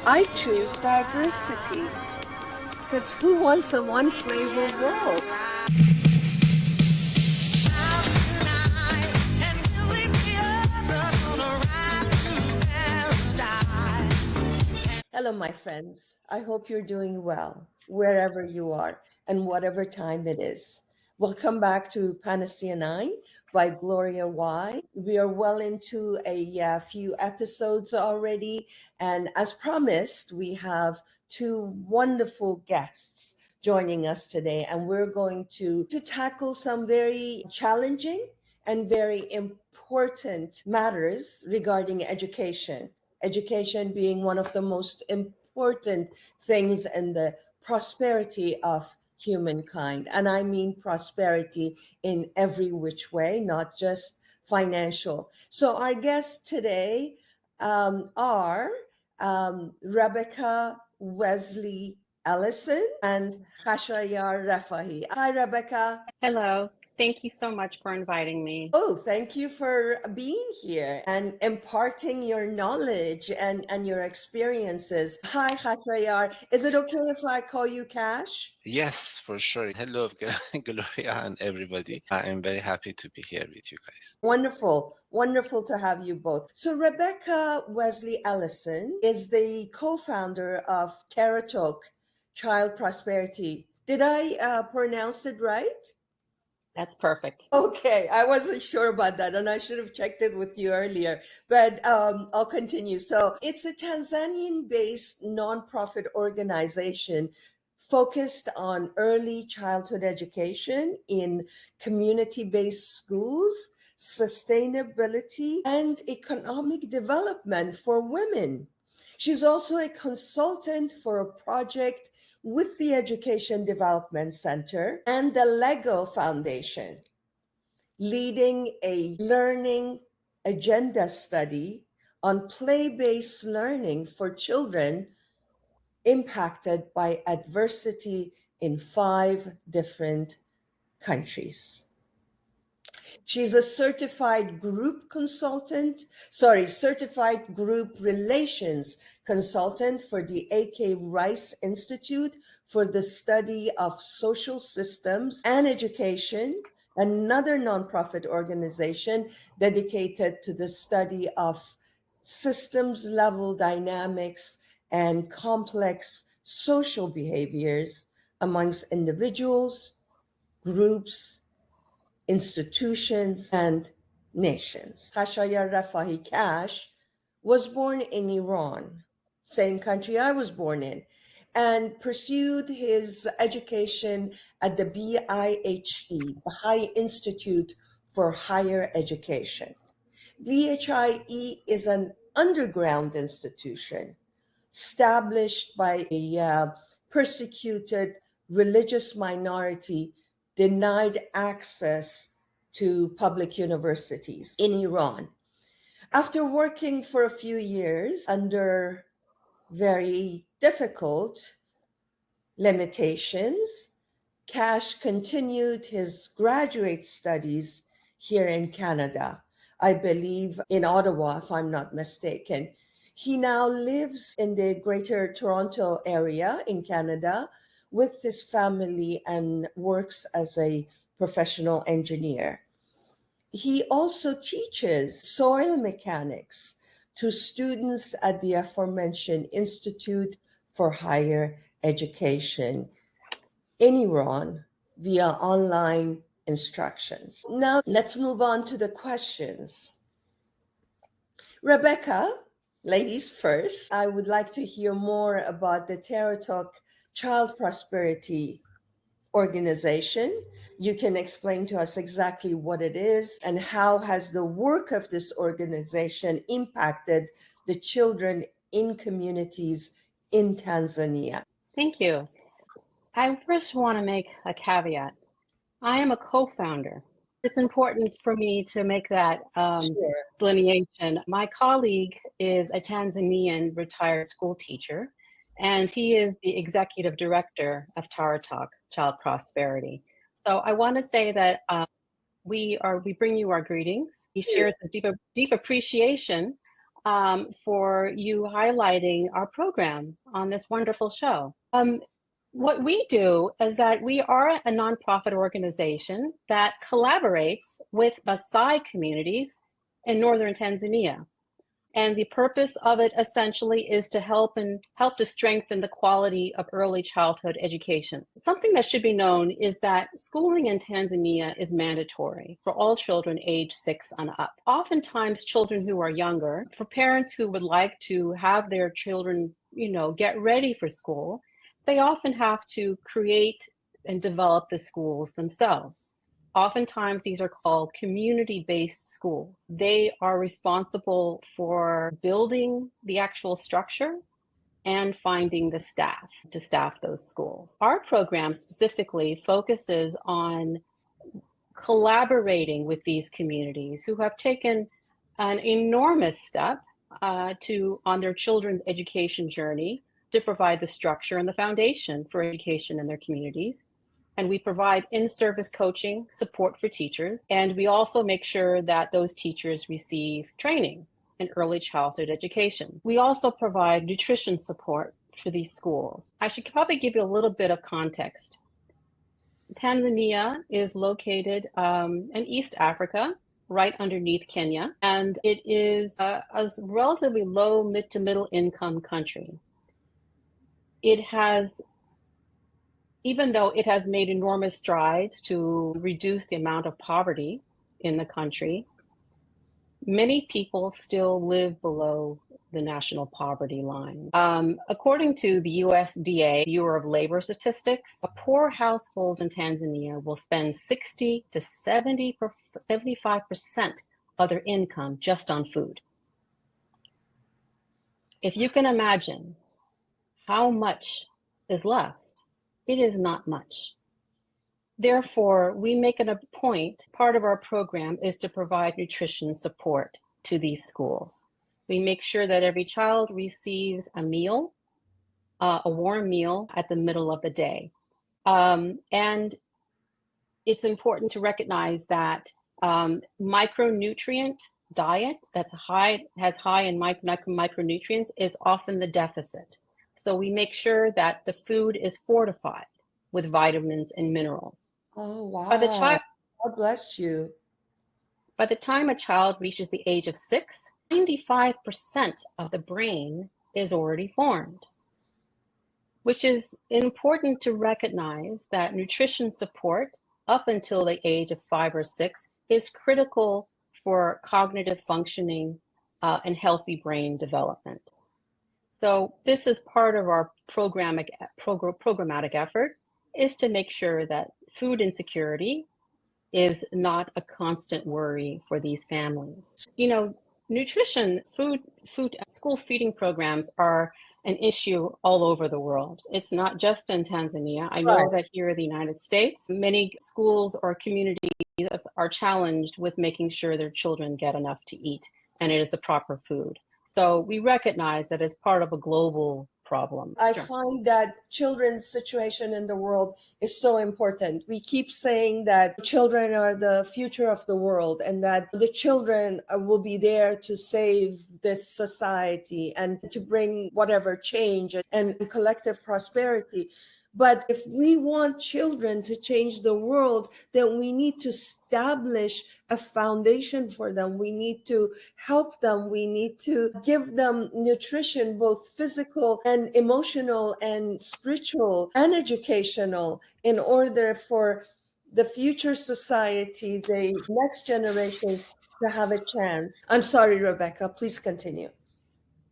I choose diversity because who wants a one flavor world? Hello, my friends. I hope you're doing well wherever you are and whatever time it is. Welcome back to Panacea9 by Gloria Y. We are well into a few episodes already. And as promised, we have two wonderful guests joining us today. And we're going to tackle some very challenging and very important matters regarding education. Education being one of the most important things in the prosperity of humankind. And I mean prosperity in every which way, not just financial. So our guests today are Rebecca Wesley Ellison and Khashayar Refahi. Hi, Rebecca. Hello. Thank you so much for inviting me. Oh, thank you for being here and imparting your knowledge and your experiences. Hi, Khashayar. Is it okay if I call you Khash? Yes, for sure. Hello, Gloria and everybody. I am very happy to be here with you guys. Wonderful. Wonderful to have you both. So Rebecca Wesley Ellison is the co-founder of Tarat Child Prosperity. Did I pronounce it right? That's perfect. Okay, I wasn't sure about that, and I should have checked it with you earlier, but I'll continue. So it's a Tanzanian-based nonprofit organization focused on early childhood education in community-based schools, sustainability, and economic development for women. She's also a consultant for a project with the Education Development Center and the Lego Foundation, leading a learning agenda study on play-based learning for children impacted by adversity in 5 different countries. She's a certified group relations consultant for the A.K. Rice Institute for the Study of Social Systems and Education, another nonprofit organization dedicated to the study of systems level dynamics and complex social behaviors amongst individuals, groups, institutions, and nations. Khashayar Refahi Khash was born in Iran, same country I was born in, and pursued his education at the BIHE, Bahai Institute for Higher Education. BHIE is an underground institution established by a persecuted religious minority denied access to public universities in Iran. After working for a few years under very difficult limitations, Khash continued his graduate studies here in Canada, I believe in Ottawa, if I'm not mistaken. He now lives in the Greater Toronto area in Canada with his family and works as a professional engineer. He also teaches soil mechanics to students at the aforementioned Institute for Higher Education in Iran via online instructions. Now, let's move on to the questions. Rebecca, ladies first, I would like to hear more about the Tarat Child Prosperity Organization. You can explain to us exactly what it is and how has the work of this organization impacted the children in communities in Tanzania. Thank you. I first want to make a caveat. I am a co-founder. It's important for me to make that delineation. My colleague is a Tanzanian retired school teacher, and he is the executive director of Tarat Child Prosperity. So I want to say that we bring you our greetings. He shares his deep appreciation for you highlighting our program on this wonderful show. What we do is that we are a nonprofit organization that collaborates with Bahai communities in northern Tanzania. And the purpose of it essentially is to help to strengthen the quality of early childhood education. Something that should be known is that schooling in Tanzania is mandatory for all children age 6 and up. Oftentimes children who are younger, for parents who would like to have their children, get ready for school, they often have to create and develop the schools themselves. Oftentimes, these are called community-based schools. They are responsible for building the actual structure and finding the staff to staff those schools. Our program specifically focuses on collaborating with these communities who have taken an enormous step on their children's education journey to provide the structure and the foundation for education in their communities. And we provide in-service coaching support for teachers. And we also make sure that those teachers receive training in early childhood education. We also provide nutrition support for these schools. I should probably give you a little bit of context. Tanzania is located in East Africa, right underneath Kenya. And it is a relatively low, mid to middle income country. Even though it has made enormous strides to reduce the amount of poverty in the country, many people still live below the national poverty line. According to the USDA Bureau of Labor Statistics, a poor household in Tanzania will spend 60 to 75% of their income just on food. If you can imagine how much is left, it is not much. Therefore, we make it a point, part of our program is to provide nutrition support to these schools. We make sure that every child receives a meal, a warm meal at the middle of the day. And it's important to recognize that micronutrient diet has high in micronutrients is often the deficit. So we make sure that the food is fortified with vitamins and minerals. Oh, wow. God bless you. By the time a child reaches the age of 6, 95% of the brain is already formed, which is important to recognize that nutrition support up until the age of 5 or 6 is critical for cognitive functioning and healthy brain development. So this is part of our programmatic effort, is to make sure that food insecurity is not a constant worry for these families. Nutrition, food, school feeding programs are an issue all over the world. It's not just in Tanzania. I know that here in the United States, many schools or communities are challenged with making sure their children get enough to eat and it is the proper food. So we recognize that it's part of a global problem. I find that children's situation in the world is so important. We keep saying that children are the future of the world and that the children will be there to save this society and to bring whatever change and collective prosperity. But if we want children to change the world, then we need to establish a foundation for them. We need to help them. We need to give them nutrition, both physical and emotional and spiritual and educational, in order for the future society, the next generations, to have a chance. I'm sorry, Rebecca, please continue.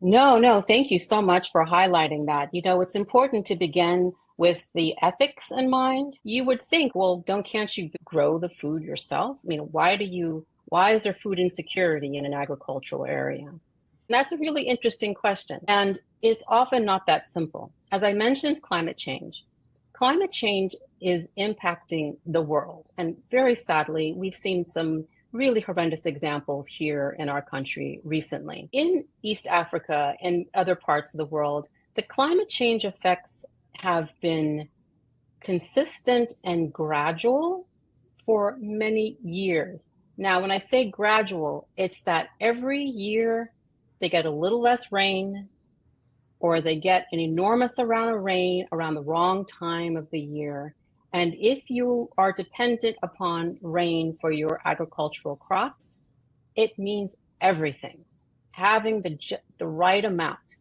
No, thank you so much for highlighting that. It's important to begin with the ethics in mind. You would think, well, can't you grow the food yourself? Why is there food insecurity in an agricultural area? And that's a really interesting question. And it's often not that simple. As I mentioned, climate change. Climate change is impacting the world. And very sadly, we've seen some really horrendous examples here in our country recently. In East Africa and other parts of the world, the climate change effects have been consistent and gradual for many years. Now, when I say gradual, it's that every year they get a little less rain, or they get an enormous amount of rain around the wrong time of the year. And if you are dependent upon rain for your agricultural crops, it means everything. Having the right amount,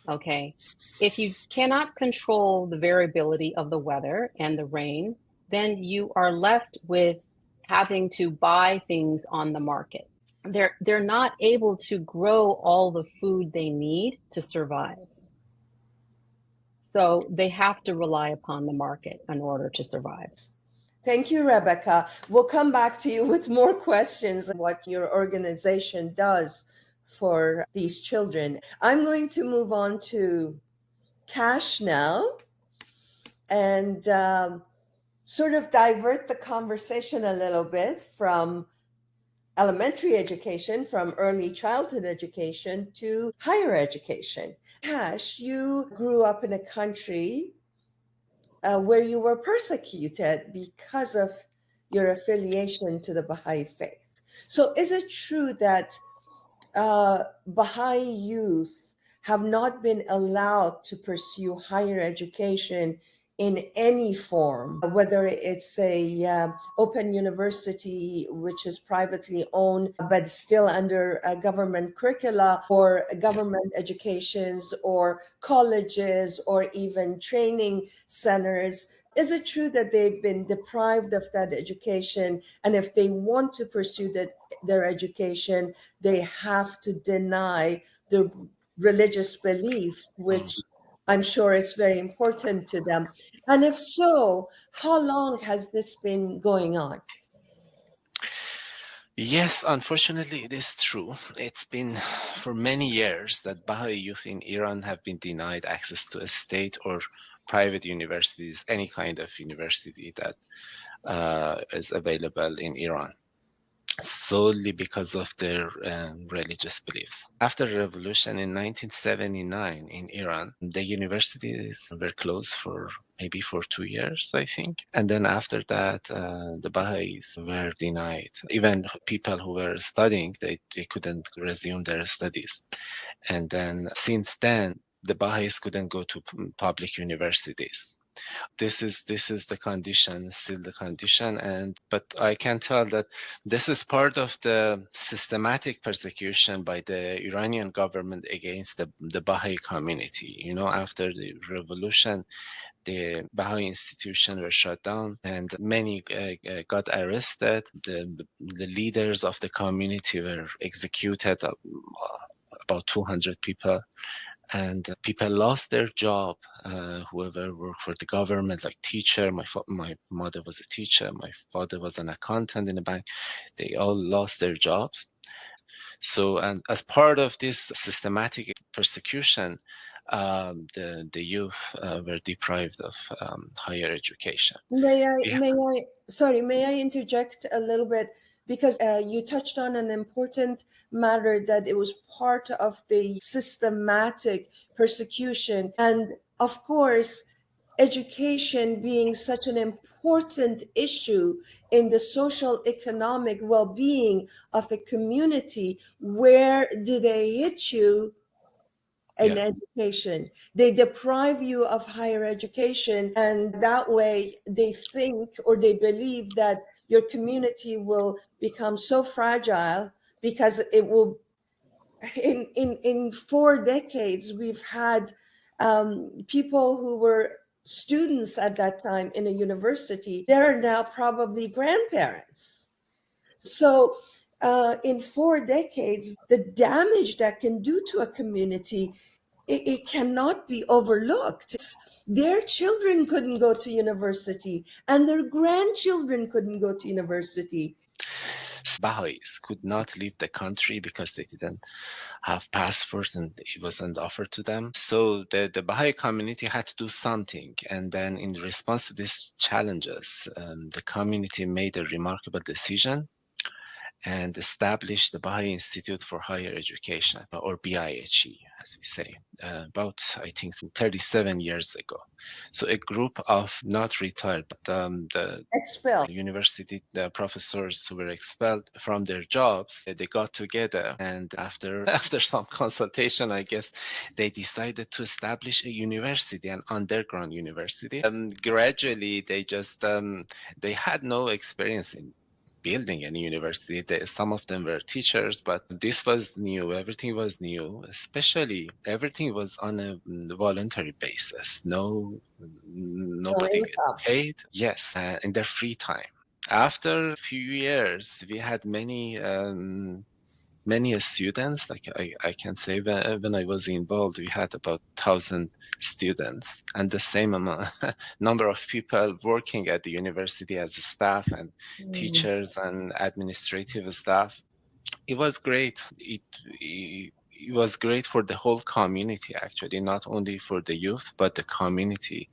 okay? If you cannot control the variability of the weather and the rain, then you are left with having to buy things on the market. They're not able to grow all the food they need to survive. So they have to rely upon the market in order to survive. Thank you, Rebecca. We'll come back to you with more questions on what your organization does for these children. I'm going to move on to Khash now and sort of divert the conversation a little bit from elementary education, from early childhood education to higher education. Khash, you grew up in a country where you were persecuted because of your affiliation to the Baha'i faith. So is it true that Baha'i youth have not been allowed to pursue higher education in any form, whether it's a open university, which is privately owned, but still under a government curricula, or government educations, or colleges, or even training centers? Is it true that they've been deprived of that education? And if they want to pursue their education, they have to deny their religious beliefs, which I'm sure it's very important to them. And if so, how long has this been going on? Yes, unfortunately, it is true. It's been for many years that Baha'i youth in Iran have been denied access to a state or private universities, any kind of university that is available in Iran, solely because of their religious beliefs. After the revolution in 1979 in Iran, the universities were closed for maybe for 2 years, I think. And then after that, the Bahais were denied. Even people who were studying, they couldn't resume their studies. And then since then, the Bahais couldn't go to public universities. This is the condition, still the condition. But I can tell that this is part of the systematic persecution by the Iranian government against the Baha'i community. You know, after the revolution, the Baha'i institutions were shut down and many got arrested. The leaders of the community were executed, about 200 people. And people lost their job. Whoever worked for the government, like teacher, my mother was a teacher, my father was an accountant in a bank. They all lost their jobs. So, and as part of this systematic persecution, the youth were deprived of higher education. May I interject a little bit? Because you touched on an important matter, that it was part of the systematic persecution. And of course, education being such an important issue in the social economic well-being of a community, where do they hit you? In education, they deprive you of higher education, and that way they think, or they believe, that your community will become so fragile, because it will, in 4 decades, we've had people who were students at that time in a university, they're now probably grandparents. So in 4 decades, the damage that can do to a community, it cannot be overlooked. Their children couldn't go to university, and their grandchildren couldn't go to university. Bahais could not leave the country because they didn't have passports and it wasn't offered to them. So the Baha'i community had to do something. And then in response to these challenges, the community made a remarkable decision. and established the Baha'i Institute for Higher Education, or BIHE, as we say, about, I think, 37 years ago. So a group of not retired, but the expelled university the professors who were expelled from their jobs, they got together, and after some consultation, I guess, they decided to establish a university, an underground university. Gradually, they just they had no experience in building any university. Some of them were teachers, but this was new. Everything was new, especially everything was on a voluntary basis. Nobody paid. Yes, in their free time. After a few years, we had many students. Like I can say, when I was involved, we had about 1,000 students and the same amount number of people working at the university as staff and teachers and administrative staff. It was great. It was great for the whole community, actually, not only for the youth, but the community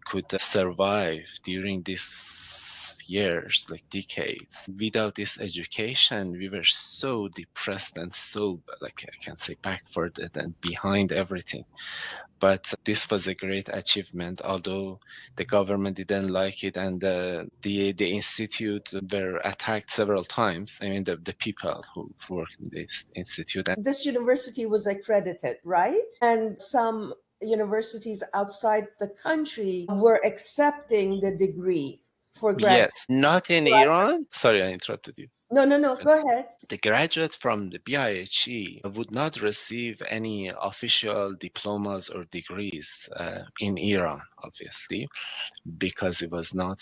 could survive during these years, like decades. Without this education, we were so depressed and so, like I can say, backward and behind everything. But this was a great achievement, although the government didn't like it, and the institute were attacked several times. I mean, the people who worked in this institute. This university was accredited, right? And some universities outside the country were accepting the degree for graduates. Yes, not in Iran. Sorry, I interrupted you. No, go ahead. The graduate from the BIHE would not receive any official diplomas or degrees in Iran, obviously, because it was not,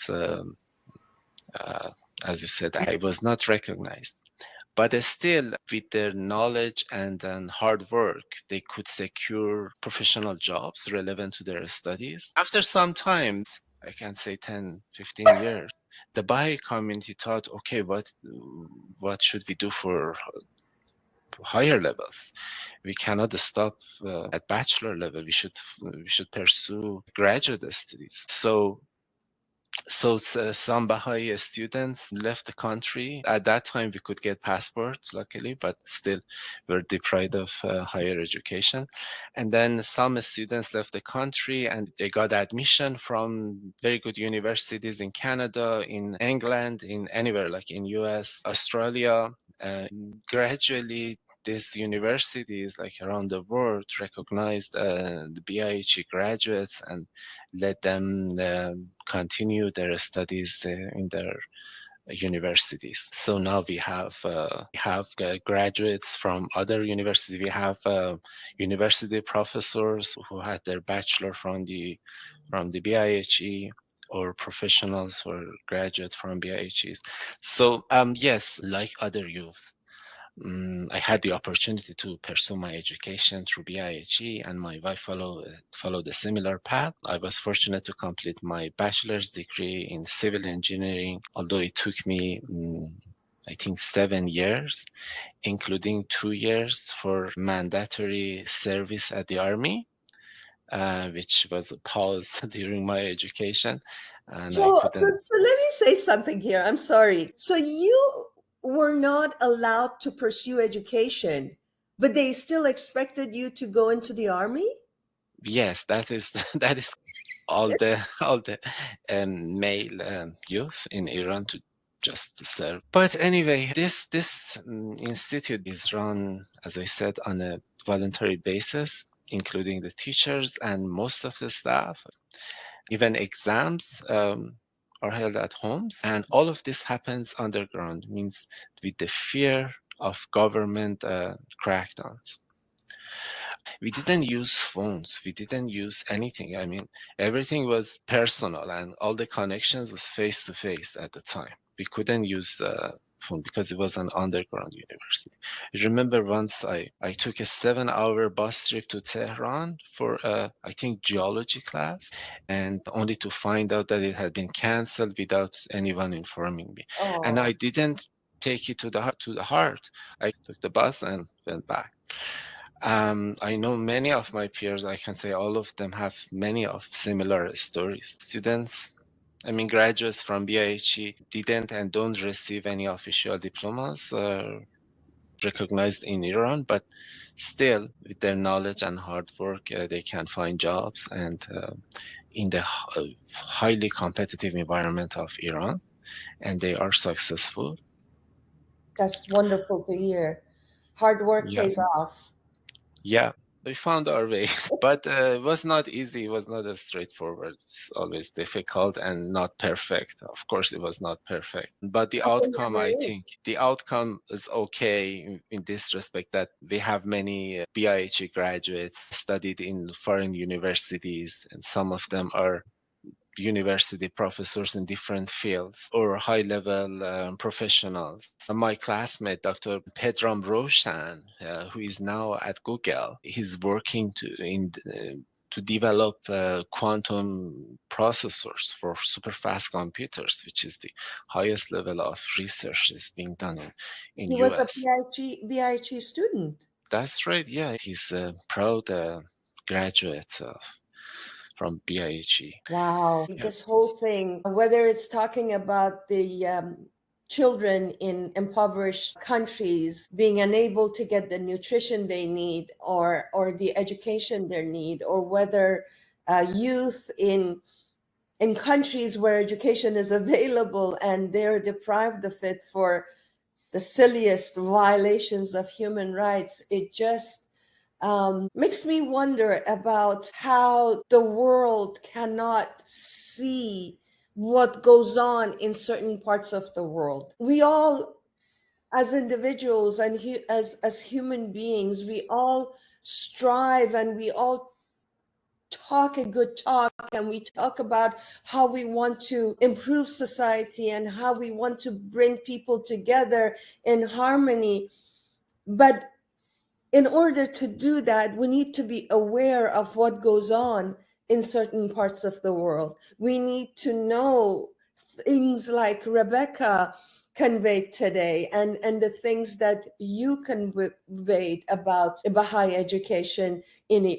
as you said, it was not recognized. But still, with their knowledge and hard work, they could secure professional jobs relevant to their studies. After some time, I can say 10, 15 years, the Baha'i community thought, okay, what should we do for higher levels? We cannot stop at bachelor level. We should pursue graduate studies. So some Baha'i students left the country. At that time, we could get passports, luckily, but still we're deprived of higher education. And then some students left the country and they got admission from very good universities in Canada, in England, in anywhere, like in US, Australia. Gradually, these universities, like around the world, recognized the BIHE graduates and let them continue their studies in their universities. So now we have graduates from other universities. We have university professors who had their bachelor from the BIHE, or professionals or graduate from BIHEs. So yes, like other youth, I had the opportunity to pursue my education through BIHE, and my wife followed a similar path. I was fortunate to complete my bachelor's degree in civil engineering, although it took me, I think, 7 years, including 2 years for mandatory service at the Army, which was a pause during my education. And so let me say something here. I'm sorry. So you were not allowed to pursue education, but they still expected you to go into the Army? Yes, that is all the male youth in Iran to just serve. But anyway, this institute is run, as I said, on a voluntary basis, including the teachers and most of the staff. Even exams are held at homes, and all of this happens underground, means with the fear of government crackdowns. We didn't use phones. We didn't use anything. I mean, everything was personal, and all the connections was face to face at the time. We couldn't use the phone because it was an underground university. I remember once I took a 7-hour bus trip to Tehran for I think geology class, and only to find out that it had been canceled without anyone informing me. Oh. And I didn't take it to the heart. I took the bus and went back. I know many of my peers, I can say all of them have many of similar stories. Students I mean, graduates from BIHE didn't and don't receive any official diplomas recognized in Iran, but still, with their knowledge and hard work, they can find jobs and in the highly competitive environment of Iran, and they are successful. That's wonderful to hear. Hard work Yeah. pays off. Yeah, we found our ways, but it was not easy. It was not as straightforward. It's always difficult and not perfect. Of course, it was not perfect, but the outcome, I think, the outcome is okay in this respect that we have many BIHE graduates studied in foreign universities, and some of them are university professors in different fields or high-level professionals. My classmate, Dr. Pedram Roshan, who is now at Google, he's working to develop quantum processors for super fast computers, which is the highest level of research is being done in He was a US. BIHE student. That's right. Yeah, he's a proud graduate from BIHE. Wow. Yeah. This whole thing, whether it's talking about the children in impoverished countries being unable to get the nutrition they need or the education they need, or whether youth in countries where education is available and they're deprived of it for the silliest violations of human rights, it just makes me wonder about how the world cannot see what goes on in certain parts of the world. We all, as individuals and as human beings, we all strive and we all talk a good talk, and we talk about how we want to improve society and how we want to bring people together in harmony. But in order to do that, we need to be aware of what goes on in certain parts of the world. We need to know things like Rebecca conveyed today, and the things that you conveyed about Baha'i education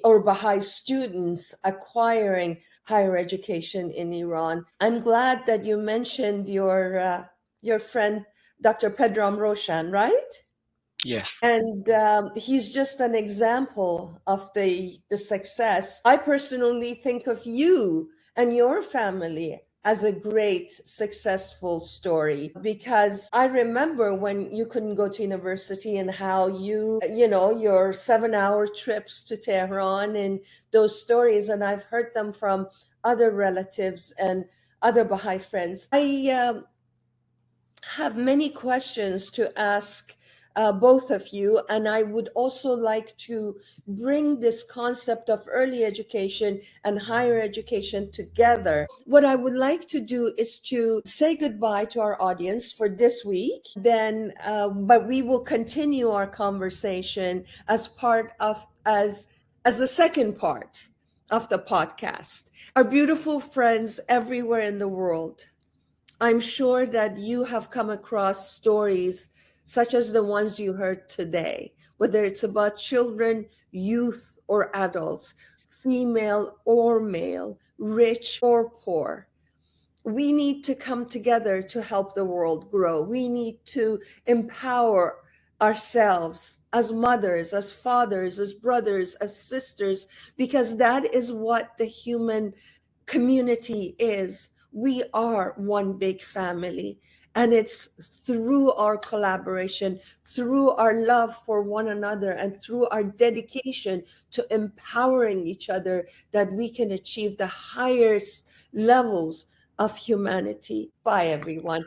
or Baha'i students acquiring higher education in Iran. I'm glad that you mentioned your friend Dr. Pedram Roshan, right? Yes. And he's just an example of the success. I personally think of you and your family as a great successful story, because I remember when you couldn't go to university and how your 7-hour trips to Tehran and those stories, and I've heard them from other relatives and other Baha'i friends. I have many questions to ask both of you, and I would also like to bring this concept of early education and higher education together. What I would like to do is to say goodbye to our audience for this week, then but we will continue our conversation as the second part of the podcast. Our beautiful friends everywhere in the world, I'm sure that you have come across stories such as the ones you heard today, whether it's about children, youth, or adults, female or male, rich or poor. We need to come together to help the world grow. We need to empower ourselves as mothers, as fathers, as brothers, as sisters, because that is what the human community is. We are one big family. And it's through our collaboration, through our love for one another, and through our dedication to empowering each other that we can achieve the highest levels of humanity. Bye, everyone.